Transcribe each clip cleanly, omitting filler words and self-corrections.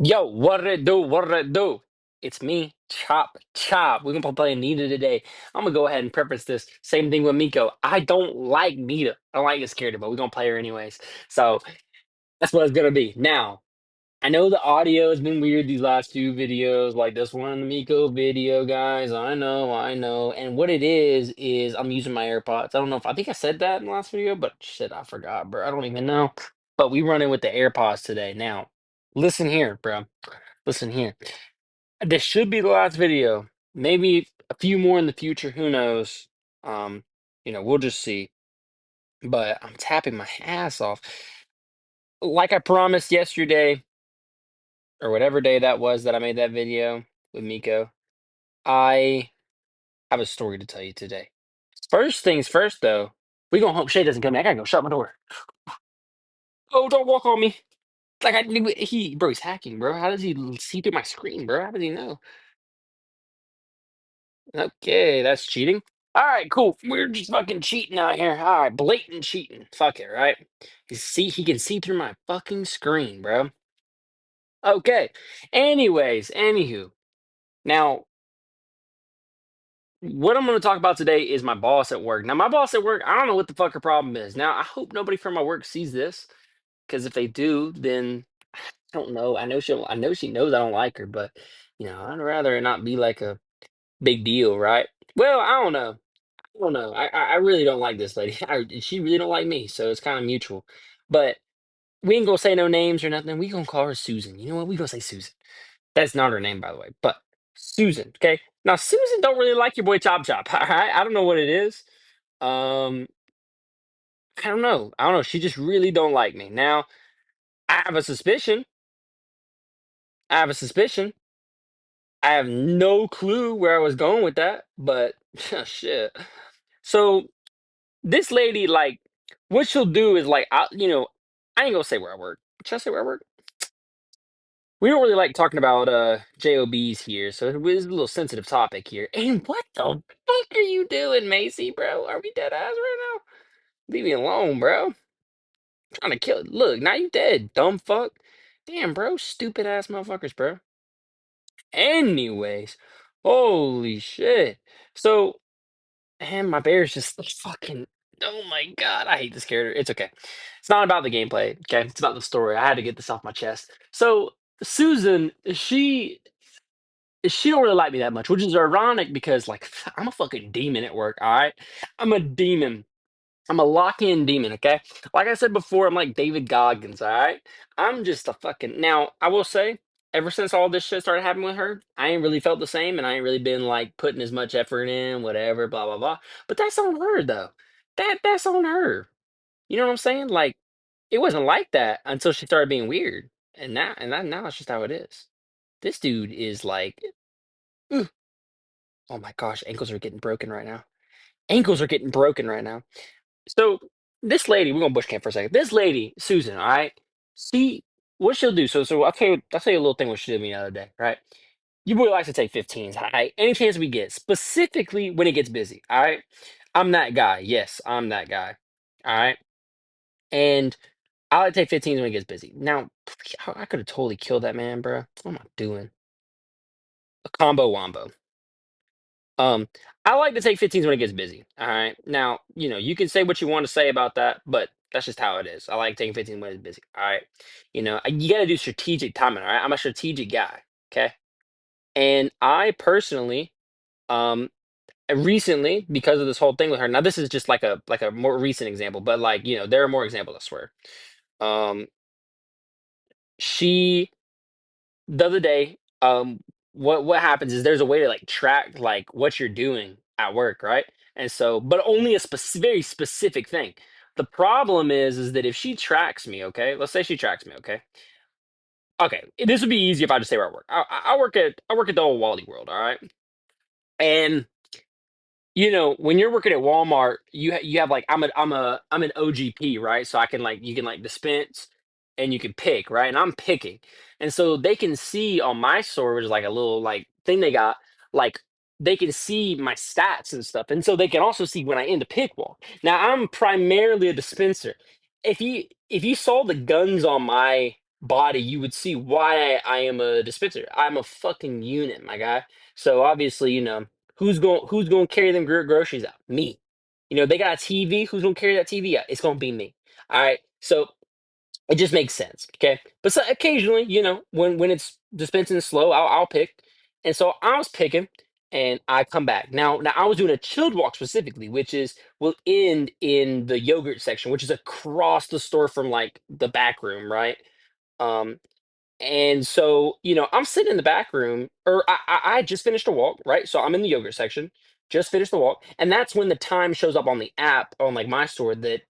Yo, what it do? What it do? It's me, Chop Chop. We're gonna play Nita today. I'm gonna go ahead and preface this. Same thing with Miko. I don't like Nita. I don't like get scared of, but we're gonna play her anyways. So that's what it's gonna be. Now, I know the audio has been weird these last few videos, like this one, the Miko video, guys. I know. And what it is I'm using my AirPods. I don't know if I think I said that in the last video, but shit, I forgot, bro. I don't even know. But we running with the AirPods today. Now, listen here, bro. Listen here. This should be the last video. Maybe a few more in the future. Who knows? Um, we'll just see. But I'm tapping my ass off. Like I promised yesterday, or whatever day that was that I made that video with Miko, I have a story to tell you today. First things first, though, we gonna hope Shay doesn't come in. I gotta go shut my door. Oh, don't walk on me. Like I knew bro, he's hacking, bro. How does he see through my screen, bro? How does he know? Okay, that's cheating. All right, cool. We're just fucking cheating out here. All right, blatant cheating. Fuck it, right? He can see through my fucking screen, bro. Okay. Anyways, anywho. Now, what I'm going to talk about today is my boss at work. Now, my boss at work, I don't know what the fuck her problem is. Now, I hope nobody from my work sees this, because if they do, then I don't know. I know she knows I don't like her, but I'd rather it not be like a big deal, right? Well, I don't know. I don't know. I really don't like this lady. She really don't like me, so it's kind of mutual. But we ain't gonna say no names or nothing. We gonna call her Susan. You know what? We gonna say Susan. That's not her name, by the way. But Susan, okay? Now Susan don't really like your boy Chop Chop. All right? I don't know what it is. Um, I don't know. I don't know. She just really don't like me. Now I have a suspicion. I have a suspicion. I have no clue where I was going with that, but shit. So this lady, like, what she'll do is like, I ain't gonna say where I work. Should I say where I work? We don't really like talking about jobs here, so it is a little sensitive topic here. And what the fuck are you doing, Macy, bro? Are we dead ass right now? Leave me alone, bro. Trying to kill. Look, now you dead, dumb fuck. Damn, bro, stupid ass motherfuckers, bro. Anyways, holy shit. So, and my bear's just fucking. Oh my god, I hate this character. It's okay. It's not about the gameplay. Okay, it's about the story. I had to get this off my chest. So Susan, she don't really like me that much, which is ironic because like I'm a fucking demon at work. All right, I'm a demon. I'm a lock-in demon. Okay, like I said before, I'm like David Goggins. All right, I'm just a fucking. Now I will say, ever since all this shit started happening with her, I ain't really felt the same, and I ain't really been like putting as much effort in, whatever, blah blah blah. But that's on her though. That's on her. You know what I'm saying? Like it wasn't like that until she started being weird, and now it's just how it is. This dude is like. Oh my gosh, ankles are getting broken right now. Ankles are getting broken right now. So this lady, we're gonna bush camp for a second. This lady, Susan, all right. See what she'll do. So I'll tell you a little thing what she did to me the other day, right? Your boy likes to take 15s, all right? Any chance we get, specifically when it gets busy, all right? I'm that guy. Yes, I'm that guy. All right. And I like to take 15s when it gets busy. Now, I could have totally killed that man, bro. What am I doing? A combo wombo. Um, I like to take 15s when it gets busy. All right. Now, you can say what you want to say about that, but that's just how it is. I like taking 15 when it's busy. All right. You got to do strategic timing. All right. I'm a strategic guy. Okay. And I personally, um, recently, because of this whole thing with her, now this is just like a more recent example, but like, there are more examples, I swear. Um, she the other day, what happens is there's a way to like track like what you're doing at work, right? And so, but only a very specific thing. The problem is that if she tracks me, okay, let's say she tracks me, okay, this would be easy if I just say where I work. I work at the old Wally World, all right, and when you're working at Walmart, you have like I'm an OGP, right? So I can like you can like dispense and you can pick, right? And I'm picking. And so they can see on my store, which is like a little like thing they got, like they can see my stats and stuff. And so they can also see when I end a pick walk. Now I'm primarily a dispenser. If you saw the guns on my body, you would see why I am a dispenser. I'm a fucking unit, my guy. So obviously, who's going to carry them groceries out? Me. They got a TV. Who's going to carry that TV out? It's going to be me. All right. So it just makes sense. Okay. But so occasionally, when it's dispensing slow, I'll pick. And so I was picking and I come back. Now I was doing a chilled walk specifically, which is will end in the yogurt section, which is across the store from like the back room, right? Um, and so, I'm sitting in the back room, or I just finished a walk, right? So I'm in the yogurt section, just finished the walk, and that's when the time shows up on the app on like my store that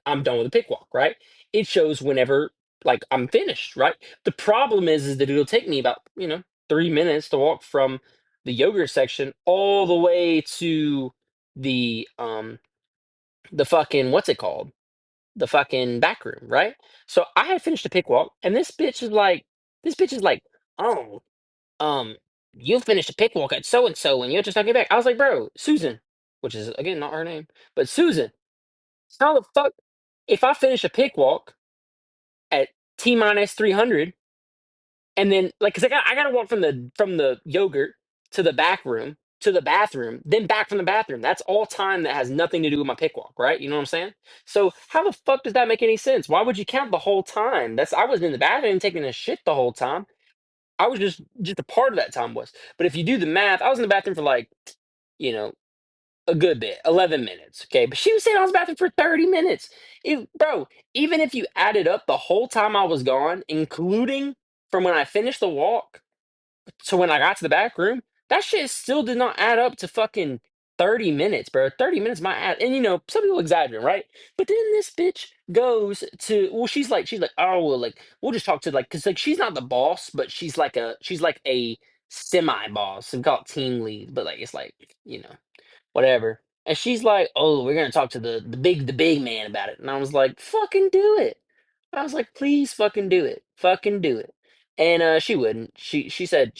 I'm done with the pick walk, right? It shows whenever like I'm finished, right? The problem is that it'll take me about 3 minutes to walk from the yogurt section all the way to the fucking what's it called? The fucking back room, right? So I had finished the pick walk, and this bitch is like, oh, um, you finished a pick walk at so and so, and you just not get back. I was like, bro, Susan, which is again not her name, but Susan, how the fuck if I finish a pick walk at T minus 300, and then like, cause I gotta walk from the yogurt to the back room to the bathroom, then back from the bathroom. That's all time that has nothing to do with my pick walk, right? You know what I'm saying? So how the fuck does that make any sense? Why would you count the whole time? I wasn't in the bathroom taking a shit the whole time. I was just a part of that time was. But if you do the math, I was in the bathroom for like, you know, a good bit, 11 minutes. Okay. But she was saying I was in the bathroom for 30 minutes. Bro, even if you added up the whole time I was gone, including from when I finished the walk to when I got to the back room, that shit still did not add up to fucking 30 minutes, bro. 30 minutes might add, and some people exaggerate, right? But then this bitch goes to, well, she's like, oh, well, like, we'll just talk to, like, because, like, she's not the boss, but she's like a semi boss. We call it team lead, but, like, it's like, whatever. And she's like, "Oh, we're gonna talk to the big man about it." And I was like, "Fucking do it." I was like, "Please, fucking do it, fucking do it." And she wouldn't. She said,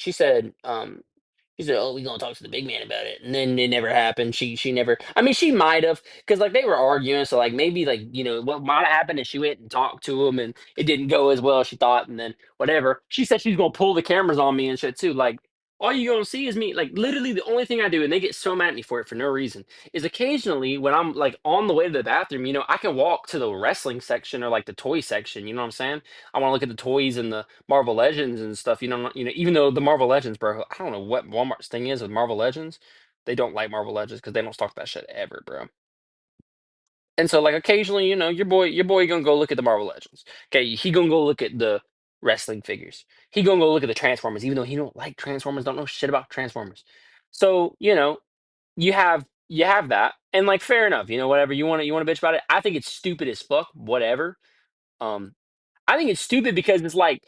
"Oh, we gonna talk to the big man about it," and then it never happened. She never. I mean, she might have, because like they were arguing, so like maybe like what might have happened is she went and talked to him, and it didn't go as well as she thought, and then whatever. She said she's gonna pull the cameras on me and shit too. Like all you gonna see is me. Like literally, the only thing I do, and they get so mad at me for it for no reason, is occasionally when I'm like on the way to the bathroom, I can walk to the wrestling section or like the toy section. You know what I'm saying? I want to look at the toys and the Marvel Legends and stuff. Even though the Marvel Legends, bro, I don't know what Walmart's thing is with Marvel Legends. They don't like Marvel Legends because they don't stock that shit ever, bro. And so, like, occasionally, your boy gonna go look at the Marvel Legends. Okay, he gonna go look at the wrestling figures. He gonna go look at the Transformers, even though he don't like Transformers, don't know shit about Transformers. So, you have that, and like, fair enough. Whatever you want to bitch about it. I think it's stupid as fuck. Whatever. Um, I think it's stupid because it's like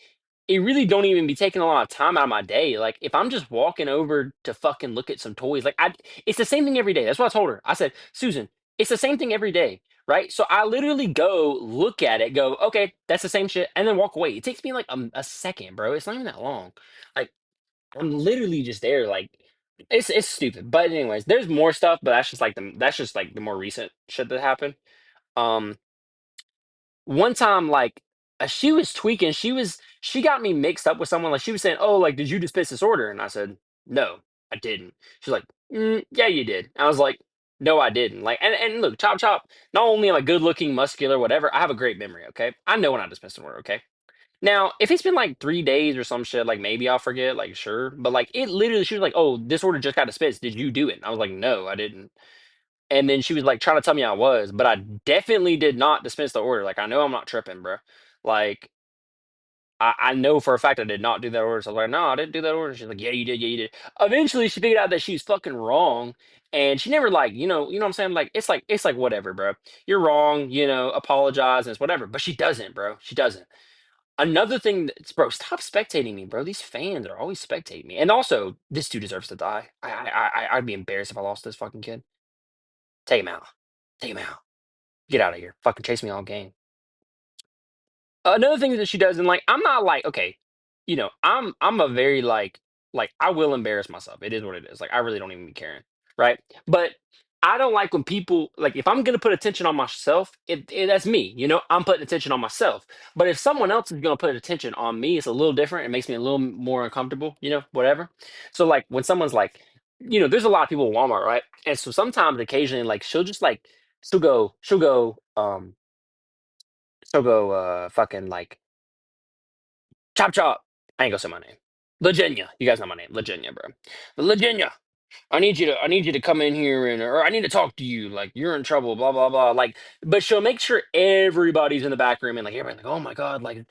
it really don't even be taking a lot of time out of my day. Like if I'm just walking over to fucking look at some toys, like it's the same thing every day. That's what I told her. I said, Susan, it's the same thing every day, right? So I literally go look at it, go, okay, that's the same shit, and then walk away. It takes me like a second, bro. It's not even that long. Like I'm literally just there, like. It's stupid, but anyways, there's more stuff, but that's just like the more recent shit that happened. Um, one time like she was tweaking, she got me mixed up with someone. Like she was saying, oh, like, did you dismiss this order? And I said, no, I didn't. She's like, yeah, you did. I was like, no, I didn't. Like, and look, chop chop, not only am I good looking, muscular, whatever, I have a great memory. Okay, I know when I dismissed an order. Okay, now if it's been like 3 days or some shit, like maybe I'll forget, like sure, but like it literally, she was like, oh, this order just got dismissed, did you do it? And I was like, no, I didn't. And then she was like trying to tell me I was, but I definitely did not dismiss the order. Like I know I'm not tripping, bro. Like I know for a fact I did not do that order. So I was like, no, I didn't do that order. She's like, yeah, you did, yeah, you did. Eventually she figured out that she's fucking wrong. And she never like, what I'm saying? Like it's like whatever, bro. You're wrong, apologize and it's whatever. But she doesn't, bro. She doesn't. Another thing that's bro, stop spectating me, bro. These fans are always spectating me. And also, this dude deserves to die. I'd be embarrassed if I lost this fucking kid. Take him out. Take him out. Get out of here. Fucking chase me all game. Another thing that she does, and like, I'm not like, okay, I'm a very like I will embarrass myself. It is what it is. Like, I really don't even be caring, right? But I don't like when people like if I'm gonna put attention on myself, that's me. I'm putting attention on myself. But if someone else is gonna put attention on me, it's a little different. It makes me a little more uncomfortable. Whatever. So like when someone's like, there's a lot of people in Walmart, right? And so sometimes, occasionally, like she'll just like she'll go fucking like chop chop. I ain't gonna say my name. Virginia. You guys know my name. Virginia, bro. Virginia. I need you to come in here or I need to talk to you. Like you're in trouble, blah blah blah. Like, but she'll make sure everybody's in the back room and like everybody's like, oh my god, like,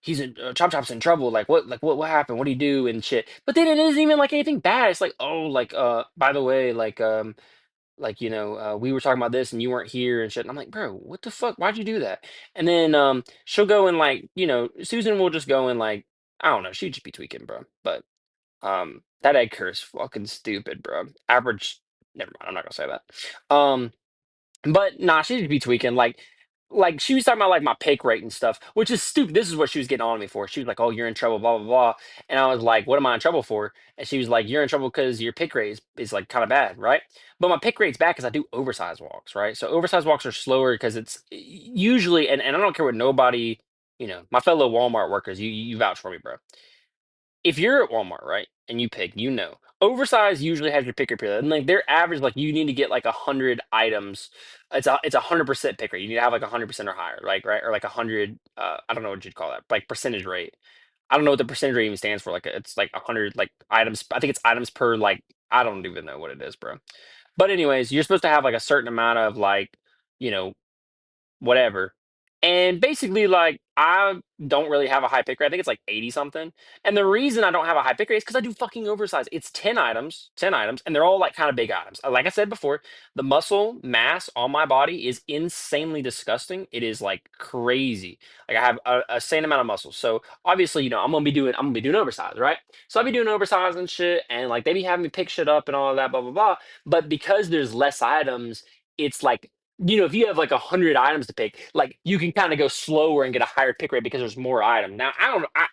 he's in Chop Chop's in trouble. Like what happened? What do you do and shit? But then it isn't even like anything bad. It's like, oh, like by the way, we were talking about this and you weren't here and shit. And I'm like, bro, what the fuck? Why'd you do that? And then she'll go and like, Susan will just go and like, I don't know, she'd just be tweaking, bro. But that egg curse is fucking stupid, bro. Average. Never mind. I'm not gonna say that. But nah, she would be tweaking. Like she was talking about like my pick rate and stuff, which is stupid. This is what she was getting on me for. She was like, "Oh, you're in trouble, blah blah blah," and I was like, "What am I in trouble for?" And she was like, "You're in trouble because your pick rate is like kind of bad, right?" But my pick rate's bad because I do oversized walks, right? So oversized walks are slower because it's usually, and I don't care what nobody, my fellow Walmart workers, you vouch for me, bro. If you're at Walmart, right, and you pick, oversized usually has your picker period, and like their average, like you need to get like 100 items. It's a 100% pick rate. You need to have like 100% or higher, like right, or like 100. I don't know what you'd call that, like percentage rate. I don't know what the percentage rate even stands for. Like it's like 100 like items. I think it's items per like I don't even know what it is, bro. But anyways, you're supposed to have like a certain amount of like you know whatever. And basically, like, I don't really have a high pick rate. I think it's like 80 something. And the reason I don't have a high pick rate is because I do fucking oversized. It's 10 items, and they're all like kind of big items. Like I said before, the muscle mass on my body is insanely disgusting. It is like crazy. Like I have a sane amount of muscle. So obviously, I'm gonna be doing oversized, right? So I'll be doing oversized and shit, and like they be having me pick shit up and all of that, blah blah blah. But because there's less items, it's like if you have like 100 items to pick, like you can kind of go slower and get a higher pick rate because there's more items. Now, I don't know. I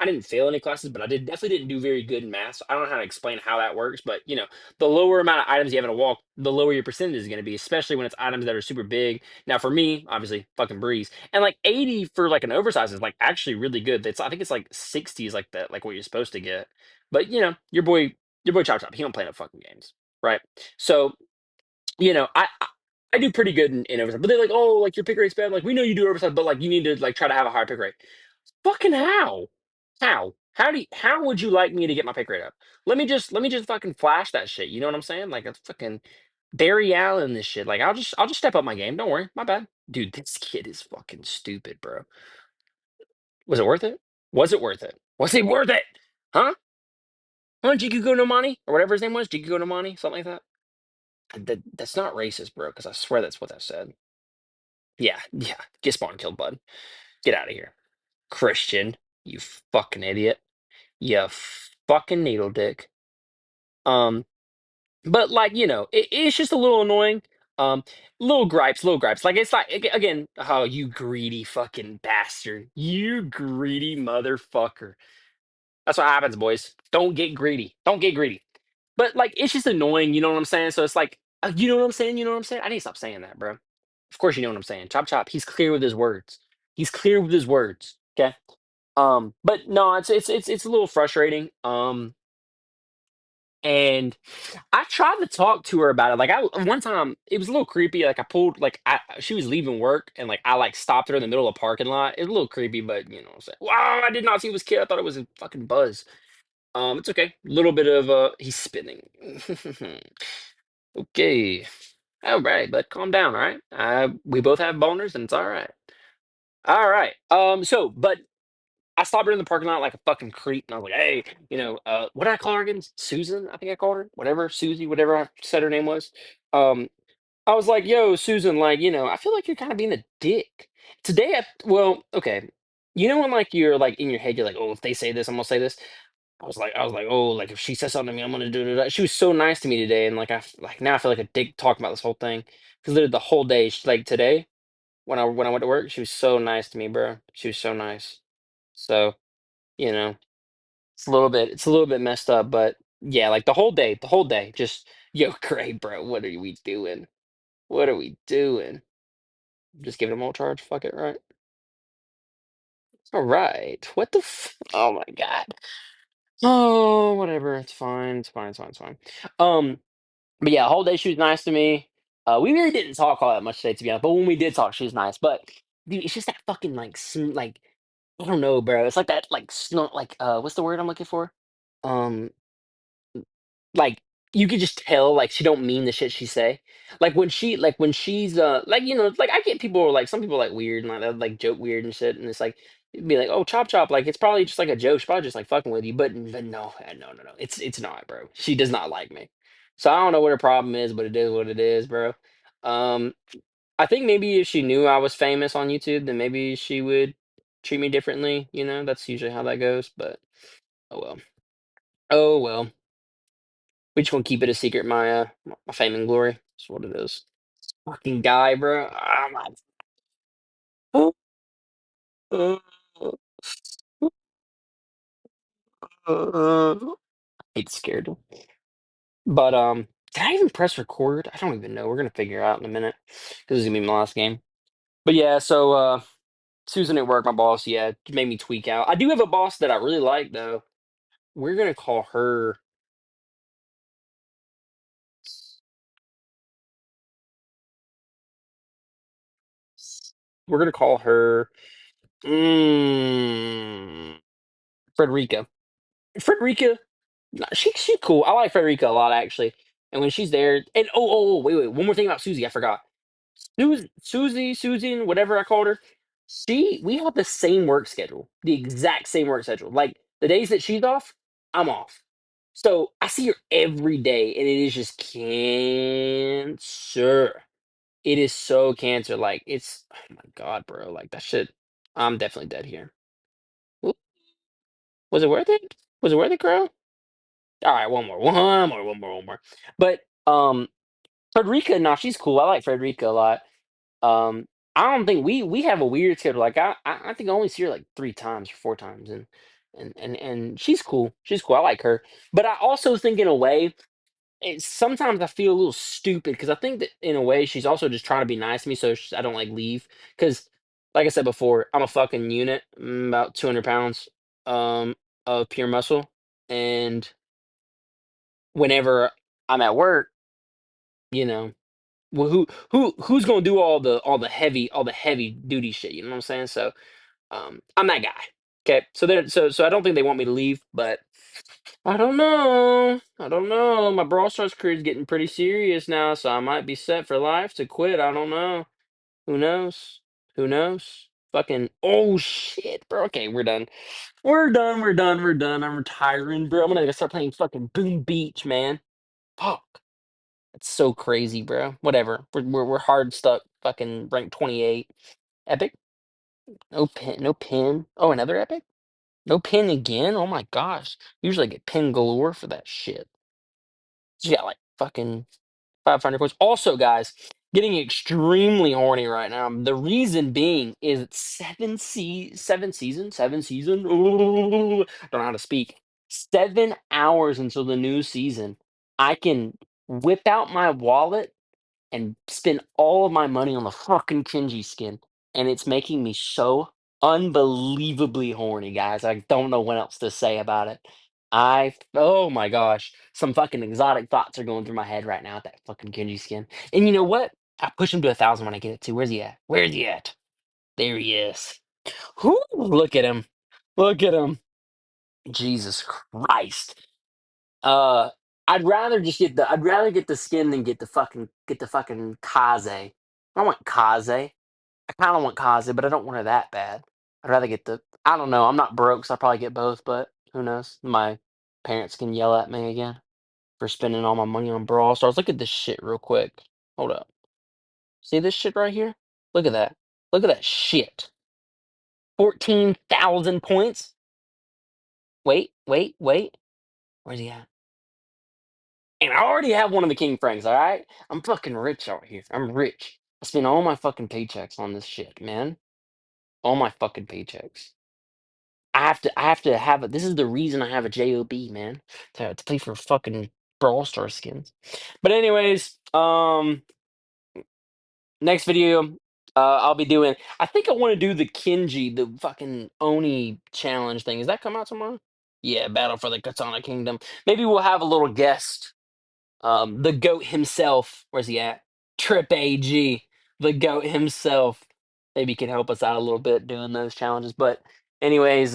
didn't fail any classes, but I definitely didn't do very good in math. So I don't know how to explain how that works. But the lower amount of items you have in a walk, the lower your percentage is going to be, especially when it's items that are super big. Now, for me, obviously, fucking breeze. And like 80 for like an oversize is like actually really good. I think it's like 60 is like that, like what you're supposed to get. But your boy Chop Chop, he don't play no fucking games, right? So I do pretty good in oversight, but they're like, oh, like your pick rate's bad. Like we know you do oversight, but like you need to like try to have a higher pick rate. Fucking how? How would you like me to get my pick rate up? Let me just fucking flash that shit. You know what I'm saying? Like it's fucking Barry Allen this shit. Like I'll just step up my game. Don't worry, my bad, dude. This kid is fucking stupid, bro. Was it worth it? Was it worth it? Was it worth it? Huh? Huh? Jikugo no Mani or whatever his name was, Jikugo no Mani, something like that. That's not racist, bro. Because I swear that's what that said. Yeah, yeah. Get spawn killed, bud. Get out of here. Christian, you fucking idiot. You fucking needle dick. Um, but like, it's just a little annoying. Um, little gripes. Like it's like again, oh, you greedy fucking bastard. You greedy motherfucker. That's what happens, boys. Don't get greedy. Don't get greedy. But like it's just annoying, you know what I'm saying? So it's like, you know what I'm saying? You know what I'm saying? I need to stop saying that, bro. Of course you know what I'm saying. Chop chop. He's clear with his words. He's clear with his words. Okay. But no, it's a little frustrating. And I tried to talk to her about it. Like I one time, it was a little creepy. Like I pulled, like she was leaving work, and like I like stopped her in the middle of the parking lot. It was a little creepy, but what I'm saying. Wow, I did not see it was kid. I thought it was a fucking buzz. It's okay. A little bit of he's spinning. Okay. All right, but calm down, all right? We both have boners, and it's all right. All right. But I stopped her in the parking lot like a fucking creep, and I was like, "Hey, what did I call her again? Susan? I think I called her. Whatever, Susie, whatever I said her name was." Um, I was like, "Yo, Susan, like, I feel like you're kind of being a dick today." Well, okay, when like you're like in your head, you're like, "Oh, if they say this, I'm gonna say this." I was like, "Oh, like if she says something to me, I'm gonna do that." She was so nice to me today, and like like now I feel like a dick talking about this whole thing because literally the whole day, like today when I went to work, she was so nice to me, bro. She was so nice. So, you know, it's a little bit messed up, but Yeah, like the whole day. Just yo, great, bro. What are we doing? What are we doing? Just giving them all charge. Fuck it, right? All right. What the? Oh my god. Oh, whatever. It's fine. It's fine. It's fine. It's fine. Um, but yeah, whole day she was nice to me. We really didn't talk all that much today, to be honest. But when we did talk, she was nice. But dude, it's just that fucking like like I don't know, bro. It's like that like like what's the word I'm looking for? Um, like you could just tell like she don't mean the shit she say. Like when she's like like I get people like some people like weird and like they'll like joke weird and shit and it's like it'd be like oh chop chop like it's probably just like a joke she's probably just like fucking with you but no no it's not bro she does not like me so I don't know what her problem is but it is what it is bro. um I think maybe if she knew I was famous on YouTube then maybe she would treat me differently, that's usually how that goes, but oh well. Oh well. We just gonna keep it a secret, my fame and glory. That's what it is. Fucking guy, bro. Oh my. It's scared. But did I even press record? I don't even know. We're gonna figure it out in a minute because this is gonna be my last game. But yeah, so Susan at work, my boss, yeah, made me tweak out. I do have a boss that I really like though. We're gonna call her. We're gonna call her. Mm, Frederica. Frederica. No, she's cool. I like Frederica a lot actually. And when she's there, and wait, one more thing about Susie, I forgot. Susan, whatever I called her. We have the same work schedule, the exact same work schedule. Like the days that she's off, I'm off. So I see her every day, and it is just cancer. It is so cancer. Like it's oh my god, bro. Like that shit. I'm definitely dead here. Oop, was it worth it? Was it worth it, girl? All right, one more. But Frederica, no, she's cool. I like Frederica a lot. Um, I don't think we have a weird schedule. Like I think I only see her like 3 times or 4 times, and she's cool. She's cool. I like her. But I also think in a way, sometimes I feel a little stupid because I think that in a way she's also just trying to be nice to me, so I don't like leave. Because like I said before, I'm a fucking unit, about 200 pounds, of pure muscle, and whenever I'm at work, you know, well, who's gonna do all the heavy duty shit? You know what I'm saying? So, I'm that guy. Okay, so so I don't think they want me to leave, but I don't know. I don't know. My Brawl Stars career is getting pretty serious now, so I might be set for life to quit. I don't know. Who knows? Who knows? Fucking oh shit, bro. Okay, we're done. We're done. I'm retiring, bro. I'm gonna start playing fucking Boom Beach, man. Fuck. It's so crazy, bro. Whatever. We're hard stuck. Fucking rank 28. Epic. No pin. No pin. Oh, another epic. No pin again. Oh my gosh. Usually I get pin galore for that shit. She got like fucking 500 points. Also, guys, getting extremely horny right now. The reason being is it's seven season. Ooh, don't know how to speak. 7 hours until the new season. I can whip out my wallet and spend all of my money on the fucking Kenji skin, and it's making me so unbelievably horny, guys. I don't know what else to say about it. Oh my gosh, some fucking exotic thoughts are going through my head right now with that fucking Kenji skin. And you know what? I push him to 1,000 when I get it too. Where's he at? Where's he at? There he is. Whoo, look at him. Look at him. Jesus Christ. Uh, I'd rather get the skin than get the fucking Kaze. I want Kaze. I kind of want Kaze, but I don't want her that bad. I'd rather get the. I don't know. I'm not broke, so I'll probably get both. But who knows? My parents can yell at me again for spending all my money on Brawl Stars. Look at this shit real quick. Hold up. See this shit right here? Look at that. Look at that shit. 14,000 points. Wait. Where's he at? And I already have one of the King Franks, all right? I'm fucking rich out here. I'm rich. I spend all my fucking paychecks on this shit, man. All my fucking paychecks. I have to have it. This is the reason I have a job, man, to play for fucking Brawl Star skins. But anyways, next video, I'll be doing. I think I want to do the Kinji, the fucking Oni challenge thing. Does that come out tomorrow? Yeah, Battle for the Katana Kingdom. Maybe we'll have a little guest. The goat himself. Where's he at? Trip AG, the goat himself. Maybe he can help us out a little bit doing those challenges. But anyways,